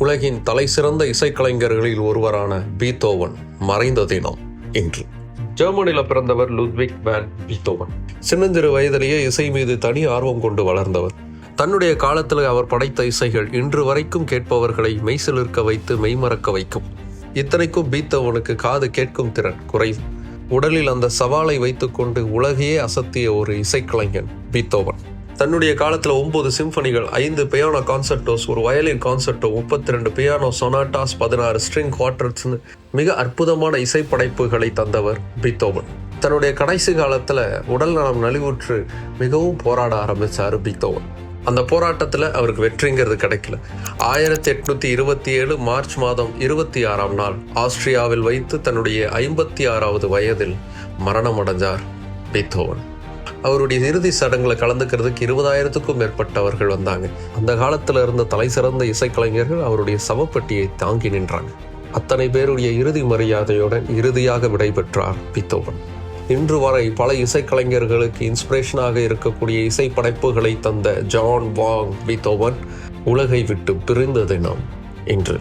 உலகின் தலைசிறந்த இசைக்கலைஞர்களில் ஒருவரான பீத்தோவன் மறைந்த தினம் இன்று. ஜெர்மனியில் பிறந்தவர் லுட்விக் வேன் பீத்தோவன். சின்னஞ்சிறு வயதிலேயே இசை மீது தனி ஆர்வம் கொண்டு வளர்ந்தவர். தன்னுடைய காலத்தில் அவர் படைத்த இசைகள் இன்று வரைக்கும் கேட்பவர்களை மெய்சிலிர்க்க வைத்து மெய்மறக்க வைக்கும். இத்தனைக்கும் பீத்தோவனுக்கு காது கேட்கும் திறன் குறைவு. உடலில் அந்த சவாலை வைத்துக்கொண்டு உலகையே அசத்திய ஒரு இசைக்கலைஞன் பீத்தோவன். தன்னுடைய காலத்தில் 9 சிம்பனிகள், 5 பியானோ கான்சர்டோஸ், ஒரு வயலின் கான்சர்டோ, 32 பியானோ சொனாட்டாஸ், 16 ஸ்ட்ரிங் குவார்டர்ஸ்னு மிக அற்புதமான இசைப்படைப்புகளை தந்தவர் பீத்தோவன். தன்னுடைய கடைசி காலத்தில் உடல் நலம் நலிவுற்று மிகவும் போராட ஆரம்பித்தார் பீத்தோவன். அந்த போராட்டத்தில் அவருக்கு வெற்றிங்கிறது கிடைக்கல. 1827 மார்ச் மாதம் 26ஆம் நாள் ஆஸ்திரியாவில் வைத்து தன்னுடைய 56வது வயதில் மரணம் அடைஞ்சார் பீத்தோவன். அவருடைய இறுதி சடங்குல கலந்துக்கிறதுக்கு 20,000க்கும் மேற்பட்டவர்கள் வந்தாங்க. அந்த காலத்தில் இருந்த தலை சிறந்த இசைக்கலைஞர்கள் அவருடைய சவப்பெட்டியை தாங்கி நின்றாங்க. அத்தனை பேருடைய இறுதி மரியாதையுடன் இறுதியாக விடைபெற்றார் பீத்தோவன். இன்று வரை பல இசைக்கலைஞர்களுக்கு இன்ஸ்பிரேஷனாக இருக்கக்கூடிய இசை படைப்புகளை தந்த ஜான் வாங் பீத்தோவன் உலகை விட்டு பிரிந்த தினம் இன்று.